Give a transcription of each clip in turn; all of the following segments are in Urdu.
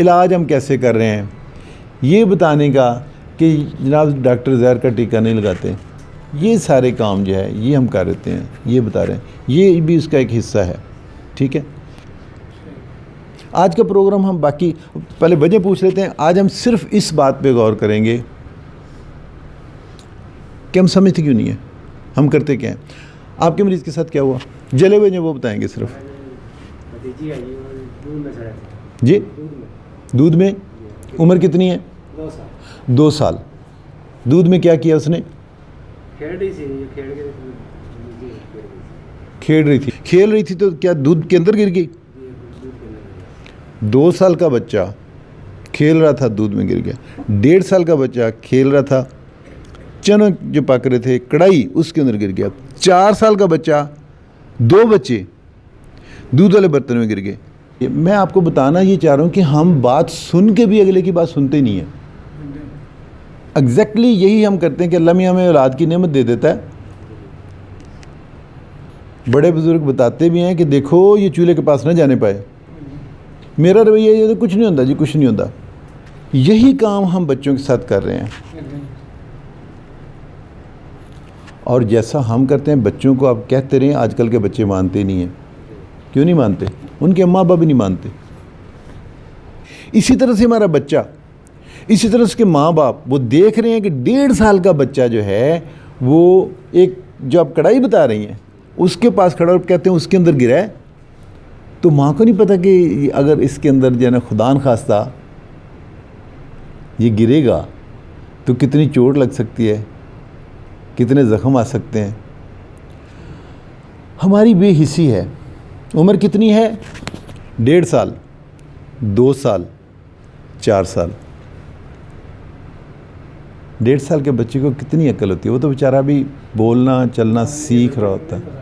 علاج ہم کیسے کر رہے ہیں، یہ بتانے کا کہ جناب ڈاکٹر زہر کا ٹیکہ نہیں لگاتے، یہ سارے کام جو ہے یہ ہم کر رہتے ہیں، یہ بتا رہے ہیں، یہ بھی اس کا ایک حصہ ہے. ٹھیک ہے، آج کا پروگرام ہم باقی پہلے وجہ پوچھ لیتے ہیں. آج ہم صرف اس بات پہ غور کریں گے کہ ہم سمجھتے کیوں نہیں ہیں، ہم کرتے کیا ہیں. آپ کے مریض کے ساتھ کیا ہوا، جلے ہوئے جو وہ بتائیں گے صرف. جی دودھ میں عمر کتنی ہے؟ 2 سال. دودھ میں کیا کیا اس نے؟ کھیل رہی تھی تو کیا دودھ کے اندر گر گئی؟ 2 سال کا بچہ کھیل رہا تھا، دودھ میں گر گیا. 1.5 سال کا بچہ کھیل رہا تھا، چنے جو پک رہے تھے کڑھائی اس کے اندر گر گیا. 4 سال کا بچہ، 2 بچے دودھ والے برتن میں گر گئے. میں آپ کو بتانا یہ چاہ رہا ہوں کہ ہم بات سن کے بھی اگلے کی بات سنتے نہیں ہیں. ایگزیکٹلی یہی ہم کرتے ہیں کہ اللہ میاں ہمیں اولاد کی نعمت دے دیتا ہے. بڑے بزرگ بتاتے بھی ہیں کہ دیکھو یہ چولہے کے پاس نہ جانے پائے. میرا رویہ یہ کچھ نہیں ہوتا جی، کچھ نہیں ہوتا. یہی کام ہم بچوں کے ساتھ کر رہے ہیں، اور جیسا ہم کرتے ہیں بچوں کو آپ کہتے رہیں. آج کل کے بچے مانتے نہیں ہیں. کیوں نہیں مانتے؟ ان کے ماں باپ بھی نہیں مانتے. اسی طرح سے ہمارا بچہ، اسی طرح سے کے ماں باپ وہ دیکھ رہے ہیں کہ 1.5 سال کا بچہ جو ہے وہ ایک جو آپ کڑھائی بتا رہی ہیں اس کے پاس کھڑا اور کہتے ہیں اس کے اندر گرا ہے. تو ماں کو نہیں پتہ کہ اگر اس کے اندر جو ہے نا خدا نخواستہ یہ گرے گا تو کتنی چوٹ لگ سکتی ہے، کتنے زخم آ سکتے ہیں. ہماری بے حسی ہے. عمر کتنی ہے؟ 1.5 سال، 2 سال، 4 سال. 1.5 سال کے بچے کو کتنی عقل ہوتی ہے، وہ تو بیچارہ بھی بولنا چلنا سیکھ رہا ہوتا ہے.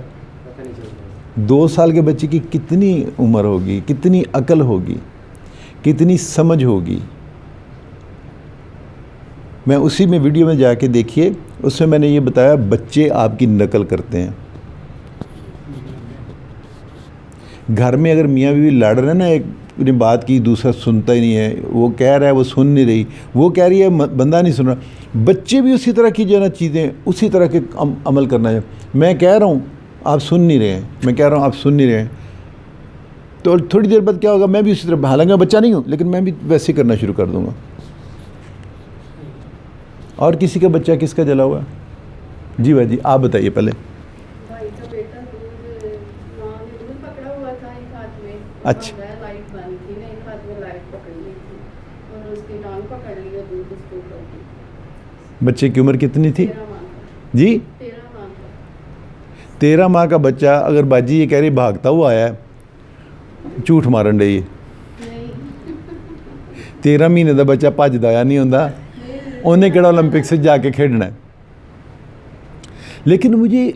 2 سال کے بچے کی کتنی عمر ہوگی، کتنی عقل ہوگی، کتنی سمجھ ہوگی. میں اسی میں ویڈیو میں جا کے دیکھیے، اس میں نے یہ بتایا بچے آپ کی نقل کرتے ہیں. گھر میں اگر میاں بیوی لڑ رہے ہیں نا، ایک نے بات کی دوسرا سنتا ہی نہیں ہے، وہ کہہ رہا ہے وہ سن نہیں رہی، وہ کہہ رہی ہے بندہ نہیں سن رہا، بچے بھی اسی طرح کی جو ہے نا چیزیں اسی طرح کے عمل کرنا ہے. میں کہہ رہا ہوں آپ سن نہیں رہے ہیں، میں کہہ رہا ہوں آپ سن نہیں رہے ہیں، تو تھوڑی دیر بعد کیا ہوگا، میں بھی اسی طرح، حالانکہ میں بچہ نہیں ہوں لیکن میں بھی ویسے کرنا شروع کر دوں گا. اور کسی کا بچہ کس کا جلا ہوا ہے؟ جی بھائی جی آپ بتائیے پہلے. بھائی کا بیٹا ماں نے دودھ پکڑا ہوا تھا ایک ہاتھ میں. اچھا. لائٹ بند تھی نا، ایک ہاتھ میں لائٹ پکڑ لی تھی اور اس کی ٹانگ پکڑ لیا، دودھ اس کے اوپر کی. بچے کی عمر کتنی تھی؟ 13 ماہ کا. جی 13 ماہ کا. 13 ماہ کا بچہ اگر باجی یہ کہہ رہی بھاگتا ہوا آیا ہے، جھوٹ مارن ڈی. 13 مہینے کا بچہ بھجدا آیا نہیں ہوتا، انہیں کہڑا اولمپکس جا کے کھیڈنا ہے. لیکن مجھے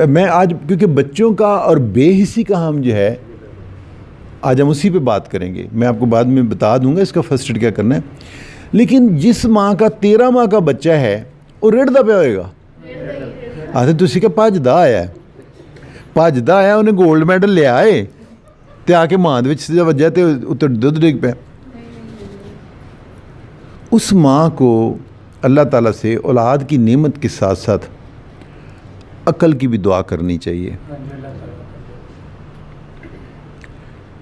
میں آج کیونکہ بچوں کا اور بے حسی کا ہم جو ہے آج ہم اسی پہ بات کریں گے. میں آپ کو بعد میں بتا دوں گا اس کا فرسٹ ایڈ کیا کرنا ہے. لیکن جس ماں کا 13 ماہ کا بچہ ہے وہ رڑدا پہ ہوئے گا. آتے تو اسی کا بھجدا آیا ہے، بھجدا آیا انہیں گولڈ میڈل لیا ہے تو آ کے ماں دے وجہ تو اتر دودھ ڈگ پہ. اس ماں کو اللہ تعالیٰ سے اولاد کی نعمت کے ساتھ ساتھ عقل کی بھی دعا کرنی چاہیے.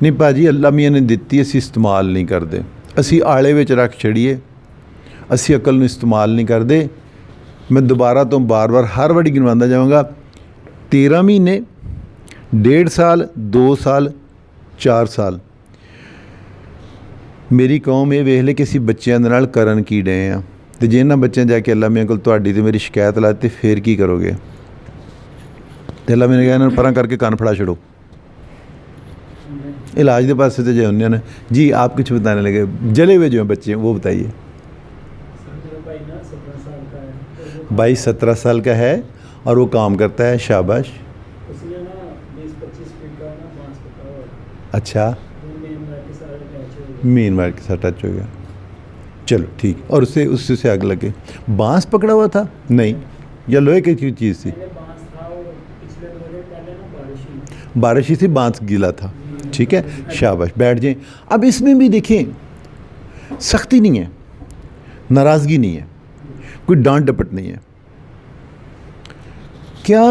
نہیں پاجی اللہ میاں نے دیتی اسی استعمال نہیں کرتے، اسی آڑے وچ رکھ چھڑیے، اسی عقل نو استعمال نہیں کرتے. میں دوبارہ تو بار بار ہر وڑی گنواندہ جاؤں گا. 13 مہینے، 1.5 سال، 2 سال، 4 سال. میری قوم یہ ویخ لے کہ اسی بچیاں دے نال کرن کی ڈے ہیں، تو جے انہاں بچیاں جا کے اللہ میاں کول تہاڈی تے میری شکایت لاتے پھر کی کرو گے؟ تو اللہ میاں نے کہا انہاں پراں کر کے کان پھڑا چھڑو، علاج دے پاسے تو جے انہوں نے. جی آپ کچھ بتانے لگے، جلے ہوئے جو ہیں بچے ہیں وہ بتائیے. بھائی 17 سال کا ہے اور وہ کام کرتا ہے. شاباش. اچھا مین مارک کے ساتھ ٹچ ہو گیا، چلو ٹھیک. اور اس سے آگ لگے. بانس پکڑا ہوا تھا؟ نہیں. یا لوہے کی چیز تھی؟ بارش ہی تھی، بانس گیلا تھا. ٹھیک ہے, شاباش, بیٹھ جائیں. اب اس میں بھی دیکھیں سختی نہیں ہے, ناراضگی نہیں ہے, کوئی ڈانٹ ڈپٹ نہیں ہے. کیا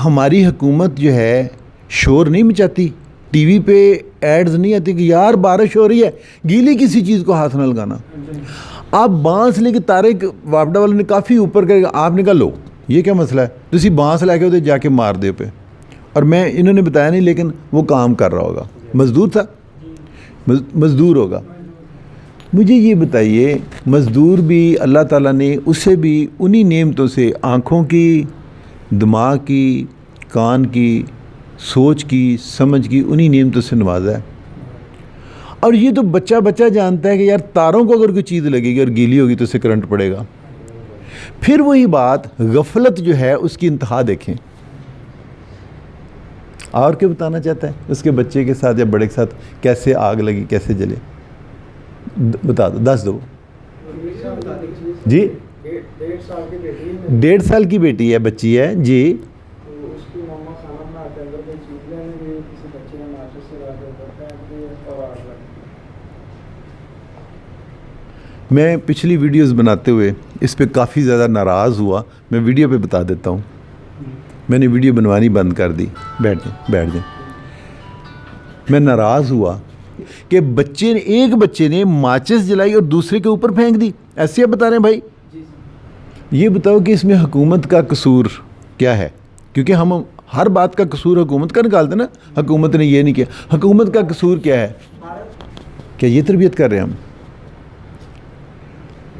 ہماری حکومت جو ہے شور نہیں مچاتی؟ ٹی وی پہ ایڈز نہیں آتی کہ یار بارش ہو رہی ہے, گیلی کسی چیز کو ہاتھ نہ لگانا. آپ بانس لے کے طارق واپڈا والے نے کافی اوپر کر, آپ نے کہا لو یہ کیا مسئلہ ہے, تو اسی بانس لے کے ہوتے جا کے مار دے پہ, اور میں انہوں نے بتایا نہیں لیکن وہ کام کر رہا ہوگا, مزدور تھا, مزدور ہوگا. مجھے یہ بتائیے, مزدور بھی اللہ تعالیٰ نے اسے بھی انہی نعمتوں سے, آنکھوں کی, دماغ کی, کان کی, سوچ کی, سمجھ کی, انہی نعمتوں سے نوازا ہے. اور یہ تو بچہ جانتا ہے کہ یار تاروں کو اگر کوئی چیز لگے گی اور گیلی ہوگی تو اسے کرنٹ پڑے گا. پھر وہی بات, غفلت جو ہے اس کی انتہا دیکھیں. اور کیا بتانا چاہتا ہے اس کے بچے کے ساتھ یا بڑے کے ساتھ کیسے آگ لگی, کیسے جلے, بتا دو, 10 دو جی. 1.5 سال کی بیٹی ہے, بچی ہے جی. میں پچھلی ویڈیوز بناتے ہوئے اس پہ کافی زیادہ ناراض ہوا, میں ویڈیو پہ بتا دیتا ہوں. میں نے ویڈیو بنوانی بند کر دی. بیٹھ جائیں. میں ناراض ہوا کہ ایک بچے نے ماچس جلائی اور دوسرے کے اوپر پھینک دی. ایسے آپ بتا رہے ہیں بھائی, یہ بتاؤ کہ اس میں حکومت کا قصور کیا ہے؟ کیونکہ ہم ہر بات کا قصور حکومت کا نکالتے نا, حکومت نے یہ نہیں کیا. حکومت کا قصور کیا ہے؟ کیا یہ تربیت کر رہے ہیں ہم؟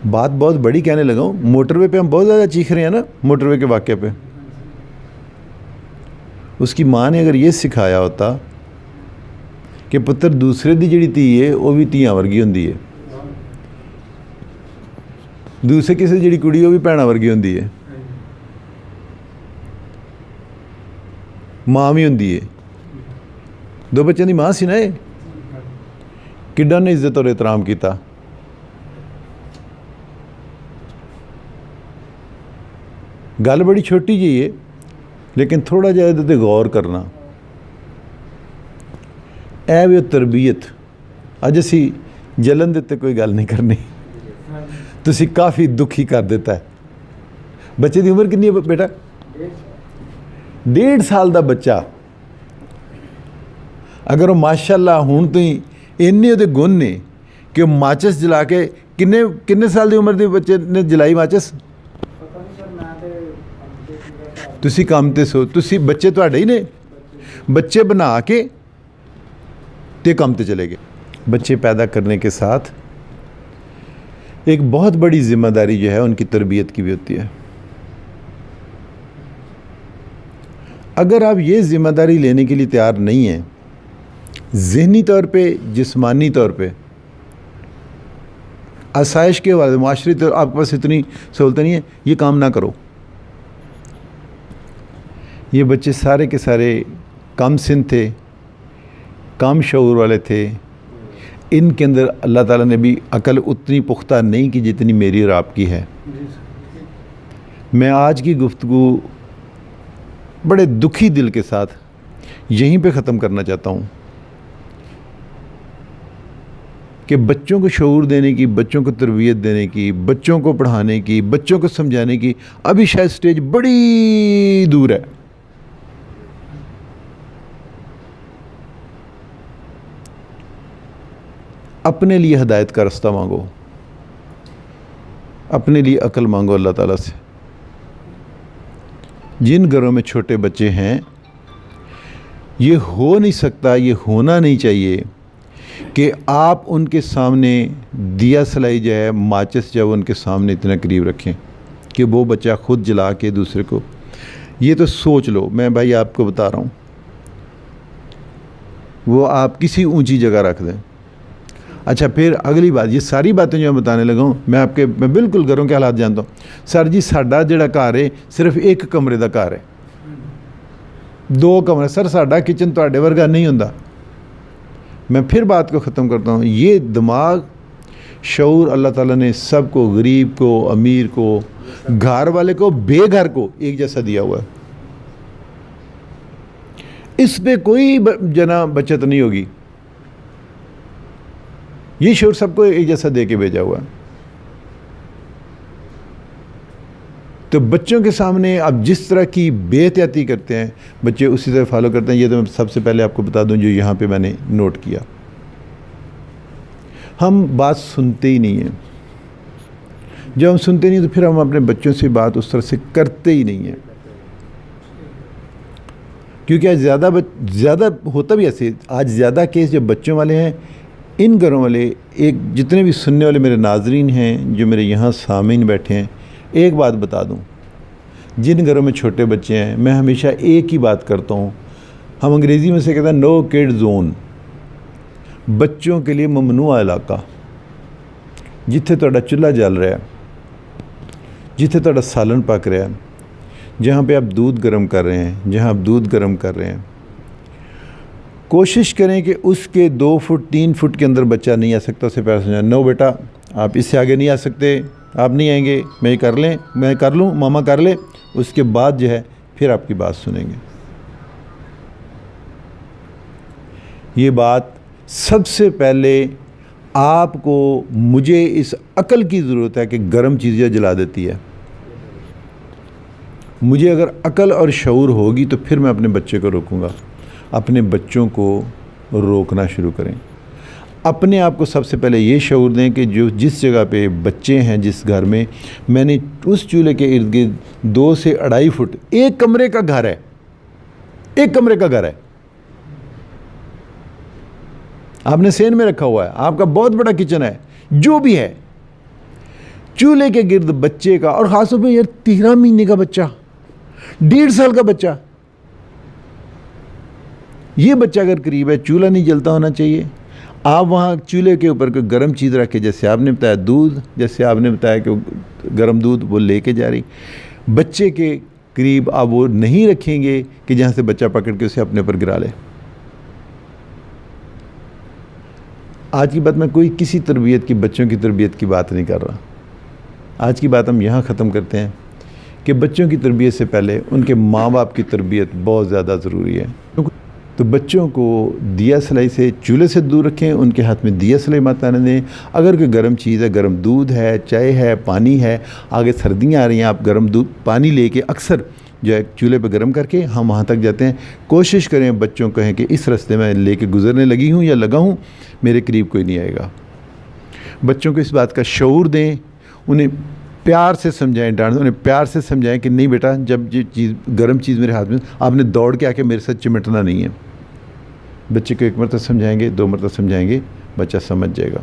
بات بہت بڑی کہنے لگا ہوں. موٹر وے پہ ہم بہت زیادہ چیخ رہے ہیں نا, موٹر وے کے واقعے پہ. اس کی ماں نے اگر یہ سکھایا ہوتا کہ پتر دوسرے دی جڑی تھی ہے وہ بھی تیاں ورگی ہوندی ہے, دوسرے کسی جڑی کڑی وہ بھی بھیڑاں ورگی ہوندی ہے, ماں بھی ہوندی ہے. 2 بچوں دی ماں سی نا, کڈا نے عزت اور احترام کیتا. گل بڑی چھوٹی جی ہے لیکن تھوڑا جہا یہ غور کرنا. اے وہ تربیت, اج اسی جلن دیتے کوئی گل نہیں کرنی, تسی کافی دکھی کر دیتا ہے. بچے دی عمر کنی ہے بیٹا؟ 1.5 سال دا بچہ. اگر وہ ماشاء اللہ ہوں تو ہی اینے وہ گن نے کہ وہ ماچس جلا کے, کنے سال دی عمر دے بچے نے جلائی ماچس؟ تسی کام تے سو, تسی بچے تواڈے ہی نے, بچے بنا کے تے کام تے چلے گئے. بچے پیدا کرنے کے ساتھ ایک بہت بڑی ذمہ داری جو ہے ان کی تربیت کی بھی ہوتی ہے. اگر آپ یہ ذمہ داری لینے کے لیے تیار نہیں ہیں, ذہنی طور پہ, جسمانی طور پہ, آسائش کے حوالے, معاشرتی طور آپ کے پاس اتنی سہولتیں نہیں ہیں, یہ کام نہ کرو. یہ بچے سارے کے سارے کم سن تھے, کم شعور والے تھے. ان کے اندر اللہ تعالیٰ نے بھی عقل اتنی پختہ نہیں کی جتنی میری اور آپ کی ہے. میں آج کی گفتگو بڑے دکھی دل کے ساتھ یہیں پہ ختم کرنا چاہتا ہوں کہ بچوں کو شعور دینے کی, بچوں کو تربیت دینے کی, بچوں کو پڑھانے کی, بچوں کو سمجھانے کی ابھی شاید سٹیج بڑی دور ہے. اپنے لیے ہدایت کا راستہ مانگو, اپنے لیے عقل مانگو اللہ تعالیٰ سے. جن گھروں میں چھوٹے بچے ہیں, یہ ہو نہیں سکتا, یہ ہونا نہیں چاہیے کہ آپ ان کے سامنے دیا سلائی جو ہے, ماچس جو ہے ان کے سامنے اتنا قریب رکھیں کہ وہ بچہ خود جلا کے دوسرے کو. یہ تو سوچ لو, میں بھائی آپ کو بتا رہا ہوں, وہ آپ کسی اونچی جگہ رکھ دیں. اچھا پھر اگلی بات, یہ ساری باتیں جو میں بتانے لگا ہوں, میں بالکل گھروں کے حالات جانتا ہوں. سر جی ساڈا جڑا گھر ہے صرف 1 کمرے دا گھر ہے, 2 کمرے. سر ساڈا کچن تواڈے ورگا نہیں ہوندا. میں پھر بات کو ختم کرتا ہوں. یہ دماغ, شعور اللہ تعالیٰ نے سب کو, غریب کو, امیر کو, گھر والے کو, بے گھر کو ایک جیسا دیا ہوا ہے. اس پہ کوئی بچت نہیں ہوگی. یہ شعور سب کو ایک جیسا دے کے بھیجا ہوا ہے. تو بچوں کے سامنے آپ جس طرح کی بے احتیاطی کرتے ہیں بچے اسی طرح فالو کرتے ہیں. یہ تو میں سب سے پہلے آپ کو بتا دوں جو یہاں پہ میں نے نوٹ کیا. ہم بات سنتے ہی نہیں ہیں. جب ہم سنتے نہیں تو پھر ہم اپنے بچوں سے بات اس طرح سے کرتے ہی نہیں ہیں. کیونکہ آج زیادہ ہوتا بھی ایسے. آج زیادہ کیس جو بچوں والے ہیں ان گھروں والے ایک جتنے بھی سننے والے میرے ناظرین ہیں جو میرے یہاں سامعین بیٹھے ہیں ایک بات بتا دوں. جن گھروں میں چھوٹے بچے ہیں میں ہمیشہ ایک ہی بات کرتا ہوں. ہم انگریزی میں سے کہتے ہیں نو کڈ زون. بچوں کے لیے ممنوع علاقہ. جتھے تہاڈا چولہا جل رہا ہے, جتھے تہاڈا سالن پک رہا ہے, جہاں پہ آپ دودھ گرم کر رہے ہیں, کوشش کریں کہ اس کے 2 فٹ 3 فٹ کے اندر بچہ نہیں آ سکتا. اسے پیار سمجھائیں, نو بیٹا آپ اس سے آگے نہیں آ سکتے, آپ نہیں آئیں گے, میں کر لوں, ماما کر لے. اس کے بعد جو ہے پھر آپ کی بات سنیں گے. یہ بات سب سے پہلے آپ کو مجھے اس عقل کی ضرورت ہے کہ گرم چیزیں جلا دیتی ہے. مجھے اگر عقل اور شعور ہوگی تو پھر میں اپنے بچے کو روکوں گا. اپنے بچوں کو روکنا شروع کریں. اپنے آپ کو سب سے پہلے یہ شعور دیں کہ جس جگہ پہ بچے ہیں, جس گھر میں میں نے اس چولہے کے ارد گرد 2 سے 2.5 فٹ ایک کمرے کا گھر ہے, آپ نے سین میں رکھا ہوا ہے, آپ کا بہت بڑا کچن ہے, جو بھی ہے, چولہے کے گرد بچے کا, اور خاص طور پہ یار 13 مہینے کا بچہ, 1.5 سال کا بچہ, یہ بچہ اگر قریب ہے چولہا نہیں جلتا ہونا چاہیے. آپ وہاں چولہے کے اوپر کوئی گرم چیز رکھ کے, جیسے آپ نے بتایا دودھ, جیسے آپ نے بتایا کہ گرم دودھ وہ لے کے جا رہی, بچے کے قریب آپ وہ نہیں رکھیں گے کہ جہاں سے بچہ پکڑ کے اسے اپنے پر گرا لے. آج کی بات میں کوئی کسی تربیت کی, بچوں کی تربیت کی بات نہیں کر رہا. آج کی بات ہم یہاں ختم کرتے ہیں کہ بچوں کی تربیت سے پہلے ان کے ماں باپ کی تربیت بہت زیادہ ضروری ہے. تو بچوں کو دیا سلائی سے, چولہے سے دور رکھیں, ان کے ہاتھ میں دیا سلائی مت آنے دیں. اگر کوئی گرم چیز ہے, گرم دودھ ہے, چائے ہے, پانی ہے, آگے سردیاں آ رہی ہیں, آپ گرم دودھ پانی لے کے اکثر جو ہے چولہے پہ گرم کر کے ہم وہاں تک جاتے ہیں. کوشش کریں بچوں کو کہیں کہ اس راستے میں لے کے گزرنے لگی ہوں یا لگا ہوں, میرے قریب کوئی نہیں آئے گا. بچوں کو اس بات کا شعور دیں, انہیں پیار سے سمجھائیں, انہیں پیار سے سمجھائیں کہ نہیں بیٹا, جب یہ چیز گرم چیز میرے ہاتھ میں, آپ نے دوڑ کے آ کے میرے ساتھ چمٹنا نہیں ہے. بچے کو 1 مرتبہ سمجھائیں گے, 2 مرتبہ سمجھائیں گے, بچہ سمجھ جائے گا.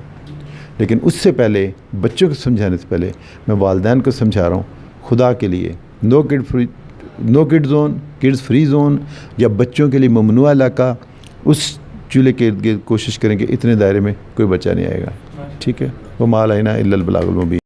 لیکن اس سے پہلے, بچوں کو سمجھانے سے پہلے میں والدین کو سمجھا رہا ہوں, خدا کے لیے نو کڈ زون, کڈز فری زون, یا بچوں کے لیے ممنوع علاقہ, اس چولہے کے ارد گرد کوشش کریں کہ اتنے دائرے میں کوئی بچہ نہیں آئے گا. ٹھیک ہے, وہ ما علینا الا البلاغ المبین.